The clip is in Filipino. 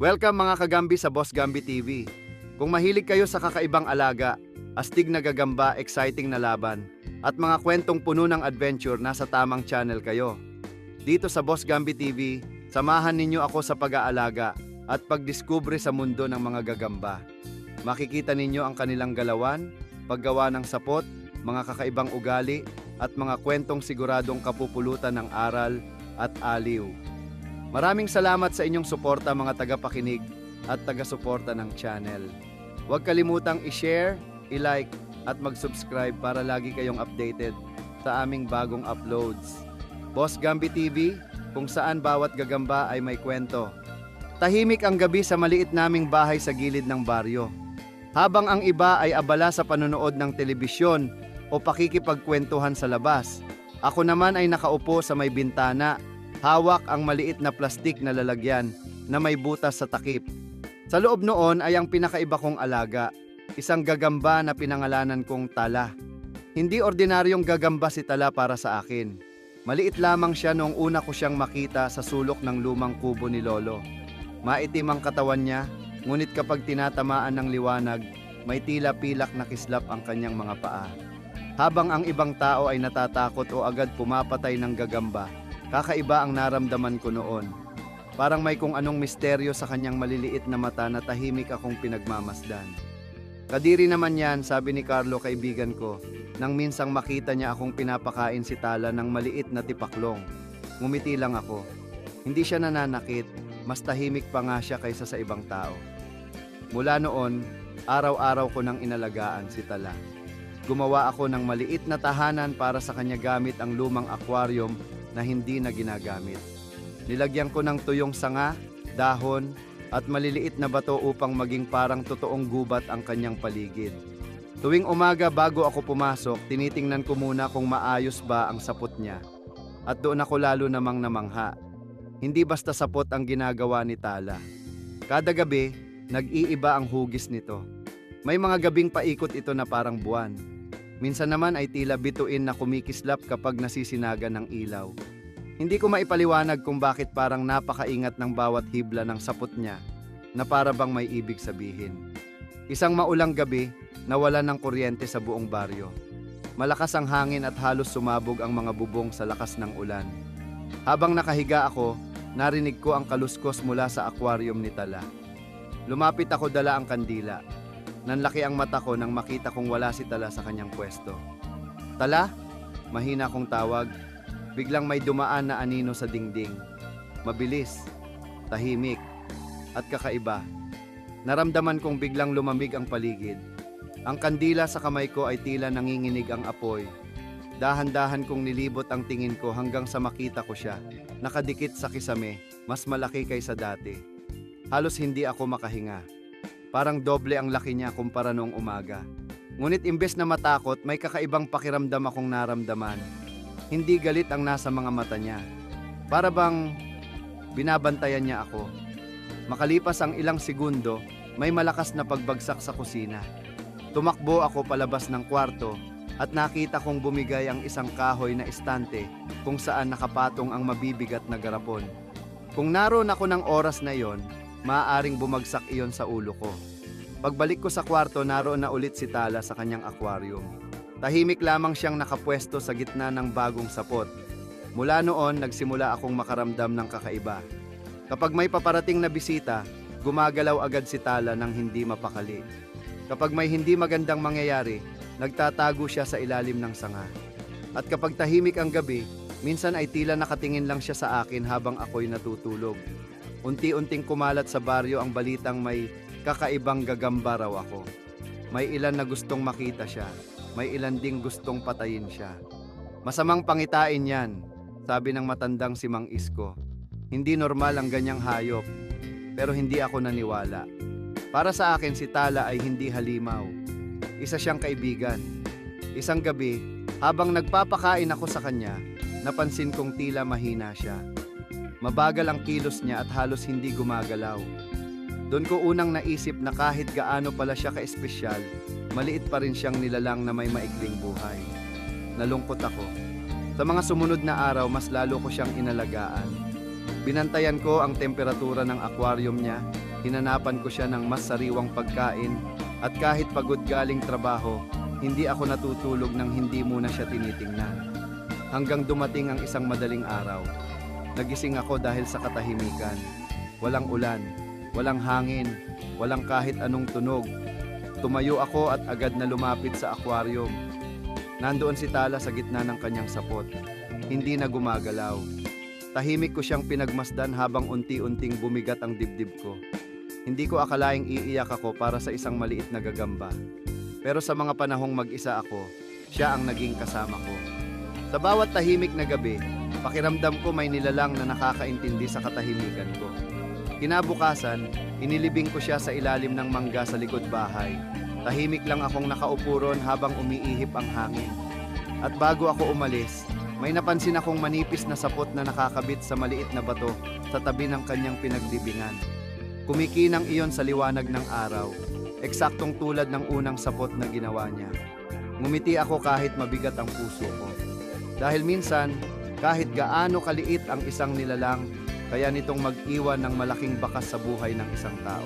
Welcome mga kagambi sa Boss Gambi TV. Kung mahilig kayo sa kakaibang alaga, astig na gagamba, exciting na laban, at mga kwentong puno ng adventure, nasa tamang channel kayo. Dito sa Boss Gambi TV, samahan ninyo ako sa pag-aalaga at pagdiskubre sa mundo ng mga gagamba. Makikita ninyo ang kanilang galawan, paggawa ng sapot, mga kakaibang ugali, at mga kwentong siguradong kapupulutan ng aral at aliw. Maraming salamat sa inyong suporta mga tagapakinig at taga-suporta ng channel. Huwag kalimutang i-share, i-like at mag-subscribe para lagi kayong updated sa aming bagong uploads. Boss Gambi TV, kung saan bawat gagamba ay may kwento. Tahimik ang gabi sa maliit naming bahay sa gilid ng baryo. Habang ang iba ay abala sa panonood ng telebisyon o pakikipagkwentuhan sa labas, ako naman ay nakaupo sa may bintana, hawak ang maliit na plastik na lalagyan na may butas sa takip. Sa loob noon ay ang pinakaiba kong alaga, isang gagamba na pinangalanan kong Tala. Hindi ordinaryong gagamba si Tala para sa akin. Maliit lamang siya noong una ko siyang makita sa sulok ng lumang kubo ni Lolo. Maitim ang katawan niya, ngunit kapag tinatamaan ng liwanag, may tila pilak na kislap ang kanyang mga paa. Habang ang ibang tao ay natatakot o agad pumapatay ng gagamba, kakaiba ang naramdaman ko noon. Parang may kung anong misteryo sa kanyang maliliit na mata na tahimik akong pinagmamasdan. Kadiri naman yan, sabi ni Carlo, kaibigan ko, nang minsang makita niya akong pinapakain si Tala ng maliit na tipaklong. Ngumiti lang ako. Hindi siya nananakit, mas tahimik pa nga siya kaysa sa ibang tao. Mula noon, araw-araw ko nang inalagaan si Tala. Gumawa ako ng maliit na tahanan para sa kanya gamit ang lumang aquarium na hindi na ginagamit. Nilagyan ko ng tuyong sanga, dahon, at maliliit na bato upang maging parang totoong gubat ang kanyang paligid. Tuwing umaga bago ako pumasok, tinitingnan ko muna kung maayos ba ang sapot niya. At doon ako lalo namang namangha. Hindi basta sapot ang ginagawa ni Tala. Kada gabi, nag-iiba ang hugis nito. May mga gabing paikot ito na parang buwan. Minsan naman ay tila bituin na kumikislap kapag nasisinaga ng ilaw. Hindi ko maipaliwanag kung bakit parang napakaingat ng bawat hibla ng sapot niya na para bang may ibig sabihin. Isang maulang gabi, nawalan ng kuryente sa buong baryo. Malakas ang hangin at halos sumabog ang mga bubong sa lakas ng ulan. Habang nakahiga ako, narinig ko ang kaluskos mula sa aquarium ni Tala. Lumapit ako, dala ang kandila. Nanlaki ang mata ko nang makita kong wala si Tala sa kanyang pwesto. Tala? Mahina kong tawag. Biglang may dumaan na anino sa dingding. Mabilis, tahimik, at kakaiba. Naramdaman kong biglang lumamig ang paligid. Ang kandila sa kamay ko ay tila nanginginig ang apoy. Dahan-dahan kong nilibot ang tingin ko hanggang sa makita ko siya. Nakadikit sa kisame, mas malaki kaysa dati. Halos hindi ako makahinga. Parang doble ang laki niya kumpara noong umaga. Ngunit imbes na matakot, may kakaibang pakiramdam akong naramdaman. Hindi galit ang nasa mga mata niya. Para bang binabantayan niya ako. Makalipas ang ilang segundo, may malakas na pagbagsak sa kusina. Tumakbo ako palabas ng kwarto at nakita kong bumigay ang isang kahoy na estante kung saan nakapatong ang mabibigat na garapon. Kung naroon ako ng oras na iyon, maaaring bumagsak iyon sa ulo ko. Pagbalik ko sa kwarto, naroon na ulit si Tala sa kanyang aquarium. Tahimik lamang siyang nakapwesto sa gitna ng bagong sapot. Mula noon, nagsimula akong makaramdam ng kakaiba. Kapag may paparating na bisita, gumagalaw agad si Tala nang hindi mapakali. Kapag may hindi magandang mangyayari, nagtatago siya sa ilalim ng sanga. At kapag tahimik ang gabi, minsan ay tila nakatingin lang siya sa akin habang ako'y natutulog. Unti-unting kumalat sa baryo ang balitang may kakaibang gagamba raw ako. May ilan na gustong makita siya, may ilan ding gustong patayin siya. Masamang pangitain yan, sabi ng matandang si Mang Isko. Hindi normal ang ganyang hayop, pero hindi ako naniwala. Para sa akin si Tala ay hindi halimaw. Isa siyang kaibigan. Isang gabi, habang nagpapakain ako sa kanya, napansin kong tila mahina siya. Mabagal ang kilos niya at halos hindi gumagalaw. Doon ko unang naisip na kahit gaano pala siya ka-espesyal, maliit pa rin siyang nilalang na may maikling buhay. Nalungkot ako. Sa mga sumunod na araw, mas lalo ko siyang inalagaan. Binantayan ko ang temperatura ng aquarium niya, Hinanapan ko siya ng mas sariwang pagkain at kahit pagod galing trabaho, hindi ako natutulog nang hindi muna siya tinitingnan. Hanggang dumating ang isang madaling araw. Nagising ako dahil sa katahimikan. Walang ulan, walang hangin, walang kahit anong tunog. Tumayo ako at agad na lumapit sa aquarium. Nandoon si Tala sa gitna ng kanyang sapot. Hindi na gumagalaw. Tahimik ko siyang pinagmasdan habang unti-unting bumigat ang dibdib ko. Hindi ko akalaing iiyak ako para sa isang maliit na gagamba. Pero sa mga panahong mag-isa ako, siya ang naging kasama ko. Sa bawat tahimik na gabi, pakiramdam ko may nilalang na nakakaintindi sa katahimikan ko. Kinabukasan, inilibing ko siya sa ilalim ng mangga sa likod bahay. Tahimik lang akong nakaupo ron habang umiihip ang hangin. At bago ako umalis, may napansin akong manipis na sapot na nakakabit sa maliit na bato sa tabi ng kanyang pinaglibingan. Kumikinang iyon sa liwanag ng araw, eksaktong tulad ng unang sapot na ginawa niya. Ngumiti ako kahit mabigat ang puso ko. Dahil minsan, kahit gaano kaliit ang isang nilalang, kaya nitong mag-iwan ng malaking bakas sa buhay ng isang tao.